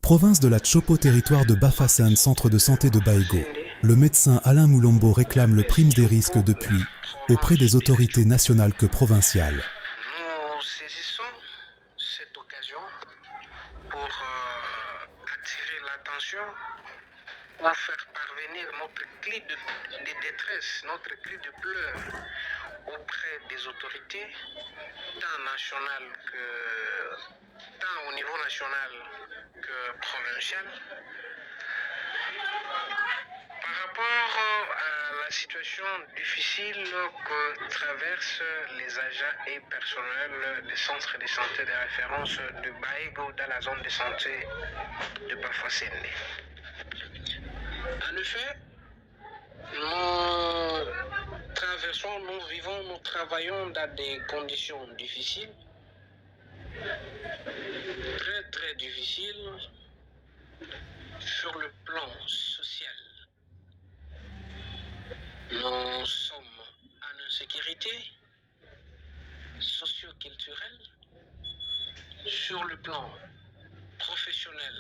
Province de la Tshopo, territoire de Bafasane, centre de santé de Baego. Le médecin Alain Moulombo réclame le prime des risques depuis, auprès des autorités nationales que provinciales. Nous saisissons cette occasion pour attirer l'attention, pour faire parvenir notre cri de détresse, notre cri de pleurs auprès des autorités, tant au niveau national que provincial, par rapport à la situation difficile que traversent les agents et personnels des centres de santé de référence de Baego dans la zone de santé de Bafasende. En effet, nous travaillons dans des conditions difficiles, très très difficiles sur le plan social. Nous sommes en insécurité socio-culturelle. Sur le plan professionnel,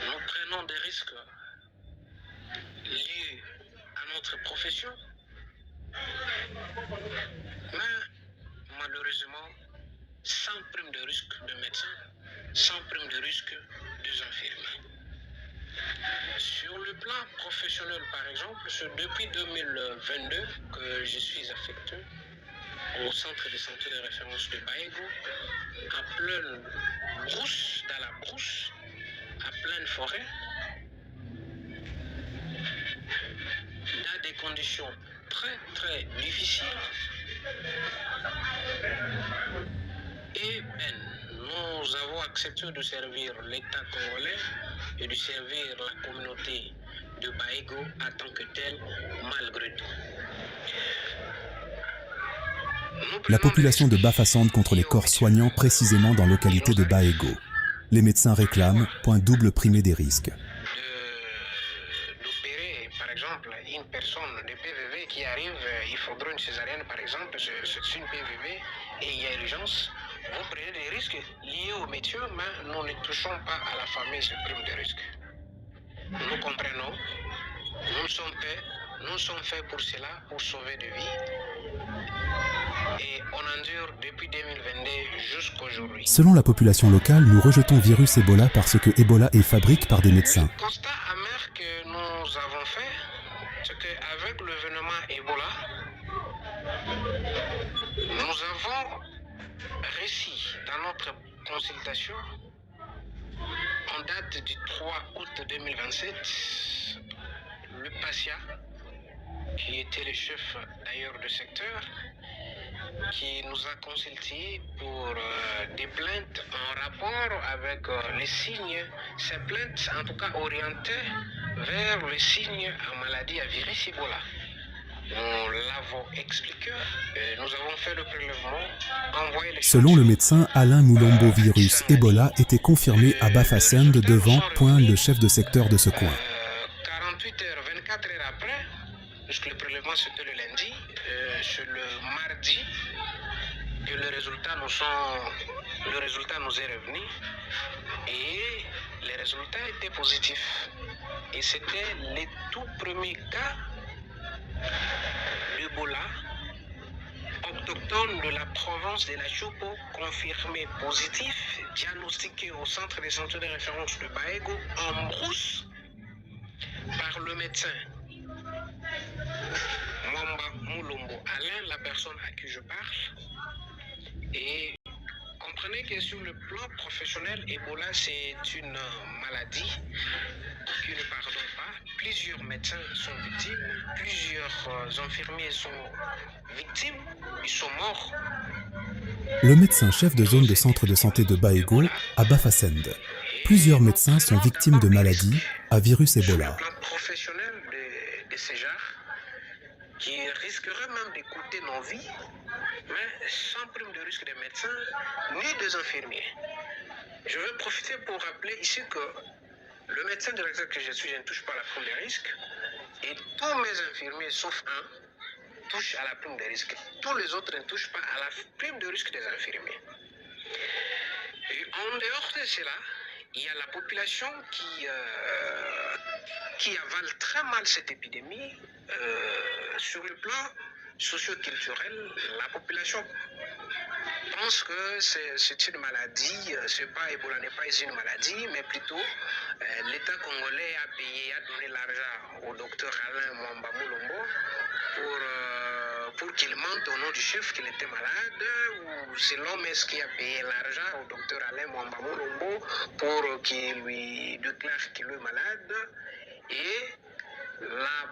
nous prenons des risques liés à notre profession, mais malheureusement, sans prime de risque de médecin, sans prime de risque des infirmiers. Sur le plan professionnel, par exemple, c'est depuis 2022 que je suis affecté au centre de santé de référence de Baego, en pleine brousse, dans la brousse, à pleine forêt, dans des conditions très très difficiles. Et nous avons accepté de servir l'État congolais et de servir la communauté de Baego en tant que tel, malgré tout. La population de Bafasende contre les corps soignants, précisément dans la localité de Baego. Les médecins réclament, point double primé des risques. D'opérer, par exemple, une personne de PVV qui arrive, il faudra une césarienne, par exemple, c'est une PVV et il y a urgence. Vous prenez des risques liés au métier, mais nous ne touchons pas à la fameuse prime de risque. Nous comprenons, nous sommes faits pour cela, pour sauver des vies. Et on endure depuis 2022 jusqu'aujourd'hui. Selon la population locale, nous rejetons virus Ebola parce que Ebola est fabriqué par des médecins. Le constat amer que nous avons fait, c'est qu'avec le l'événement Ebola, nous avons réussi dans notre consultation, en date du 3 août 2027, le patient, qui était le chef d'ailleurs du secteur, qui nous a consulté pour des plaintes en rapport avec les signes, ces plaintes en tout cas orientées vers les signes en maladie à virus Ebola. Nous l'avons expliqué, nous avons fait le prélèvement, envoyé les Selon le médecin Alain Moulombo, virus Ebola était confirmé à Bafasende devant point le chef de secteur de ce coin. 48 heures, 24 heures après, puisque le prélèvement c'était le lundi, c'est le mardi que le résultat nous est revenu et les résultats étaient positifs. Et c'était le tout premier cas d'Ebola autochtone de la province de la Tshopo, confirmé positif, diagnostiqué au centre de santé de référence de Baego en brousse par le médecin Mwamba Moulombo Alain, la personne à qui je parle. Et comprenez que sur le plan professionnel, Ebola c'est une maladie qui ne pardonne pas. Plusieurs médecins sont victimes, plusieurs infirmiers sont victimes, ils sont morts. Le médecin chef de zone de centre de santé de Baego à Bafasende. Plusieurs médecins sont victimes de maladies à virus Ebola. Sur le plan professionnel de ces gens qui risqueraient même de coûter nos vies, mais sans prime de risque des médecins ni des infirmiers. Je veux profiter pour rappeler ici que le médecin directeur que je suis, je ne touche pas à la prime de risque et tous mes infirmiers, sauf un, touchent à la prime de risque. Tous les autres ne touchent pas à la prime de risque des infirmiers. Et en dehors de cela, il y a la population qui avale très mal cette épidémie. Sur le plan socio-culturel, la population pense que c'est une maladie, Ebola n'est pas une maladie, mais plutôt l'État congolais a payé, a donné l'argent au docteur Alain Mwamba Mulombo pour qu'il mente au nom du chef qu'il était malade, ou c'est l'homme qui a payé l'argent au docteur Alain Mwamba Mulombo pour qu'il lui déclare qu'il est malade. Et la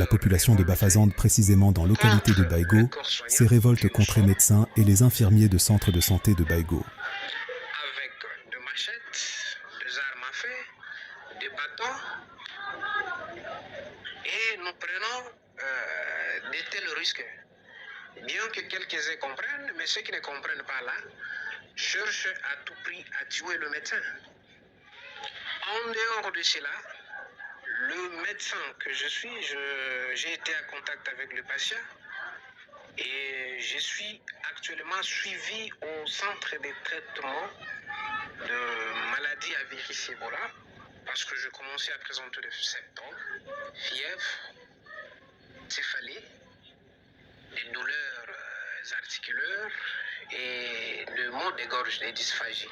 population de Bafasende, précisément dans la localité de Baïgo, s'est révolte contre les médecins et les infirmiers de centre de santé de Baïgo. Avec des machettes, des armes à feu, des bâtons, et nous prenons de tels risques. Bien que quelques-uns comprennent, mais ceux qui ne comprennent pas là, cherchent à tout prix à tuer le médecin. En dehors de cela, le médecin que je suis, j'ai été en contact avec le patient et je suis actuellement suivi au centre de traitement de maladies à virus Ebola parce que je commençais à présenter des symptômes, fièvre, céphalie, des douleurs articulaires et le maux de gorge, des dysphagies.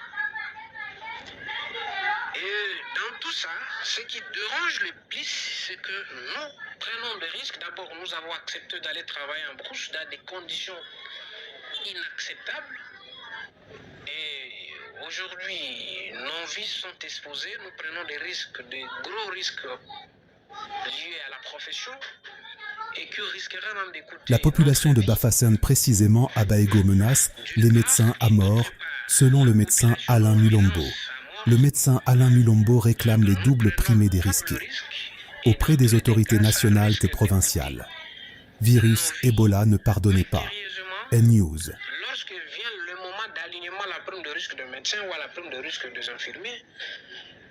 Et dans tout ça, ce qui dérange le plus, c'est que nous prenons des risques. D'abord, nous avons accepté d'aller travailler en brousse dans des conditions inacceptables. Et aujourd'hui, nos vies sont exposées. Nous prenons des risques, des gros risques liés à la profession et qui risqueraient même de coûter. La population de Bafasende, précisément à Baïgo, menace les médecins à mort, selon le médecin Alain Mulombo. Le médecin Alain Mulombo réclame les doubles primés des risqués auprès des autorités nationales que provinciales. Virus Ebola ne pardonnez pas. N-News. Lorsque vient le moment d'alignement à la prime de risque de médecin ou à la prime de risque des infirmiers,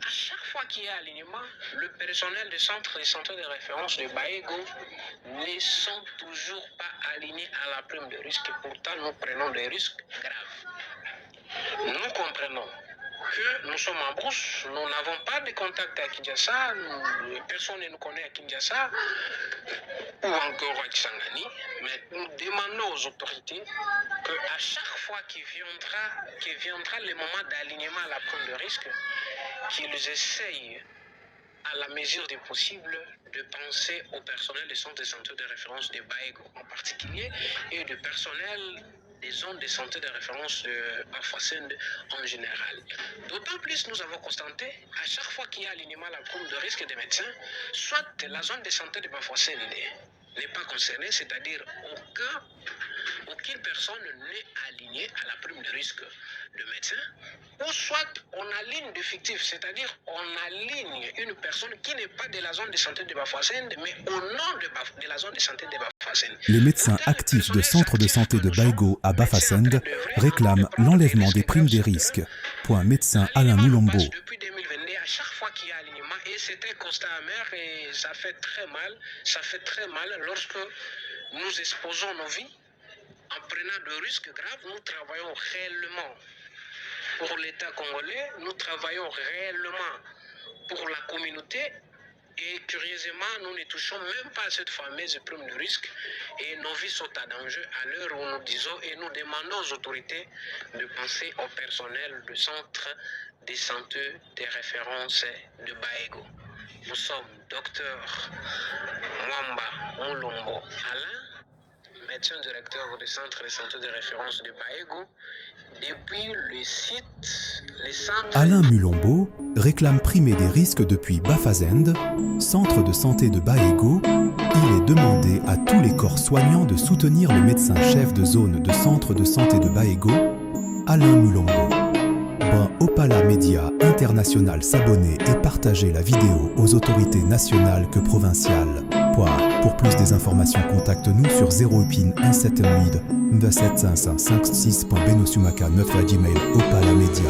à chaque fois qu'il y a alignement, le personnel du centre de santé de référence de Baïgo ne sont toujours pas alignés à la prime de risque. Pourtant, nous prenons des risques graves. Nous comprenons que nous sommes en brousse, nous n'avons pas de contact à Kinshasa, personne ne nous connaît à Kinshasa ou encore à Kisangani, mais nous demandons aux autorités qu'à chaque fois qu'il viendra le moment d'alignement à la prime de risque, qu'ils essayent à la mesure du possible de penser au personnel des centres de santé de référence de Baïgo en particulier et du personnel des zones de santé de référence de Bafasende en général. D'autant plus, nous avons constaté, à chaque fois qu'il y a alignement à la prime de risque des médecins, soit la zone de santé de Bafasende n'est pas concernée, c'est-à-dire aucune personne n'est alignée à la prime de risque de médecin, ou soit on aligne d'effectifs, c'est-à-dire on aligne une personne qui n'est pas de la zone de santé de Bafasende, mais au nom de la zone de santé de Bafasende. Les médecins actifs de centre de santé de Baïgo à Bafasende réclament l'enlèvement des primes des risques. Point médecin Alain Mulombo. Depuis 2022, à chaque fois qu'il y a alignement, et c'est un constat amer et ça fait très mal lorsque nous exposons nos vies en prenant de risques graves. Nous travaillons réellement pour l'État congolais, nous travaillons réellement pour la communauté et curieusement, nous ne touchons même pas à cette fameuse prime de risque et nos vies sont en danger à l'heure où nous disons et nous demandons aux autorités de penser au personnel du centre de santé des références de Baïgo. Nous sommes docteur Mwamba Mulombo Alain, médecin directeur du centre de santé de référence de Baïgo, depuis le centre... Alain Mulombo réclame primer des risques depuis Bafasende, centre de santé de Baïgo. Il est demandé à tous les corps soignants de soutenir le médecin-chef de zone de centre de santé de Baïgo, Alain Mulombo. Opala Média International s'abonner et partager la vidéo aux autorités nationales que provinciales. Pour plus des informations, contacte-nous sur 0epin 17 27 556.benosumaka 9 à Gmail Opala Média.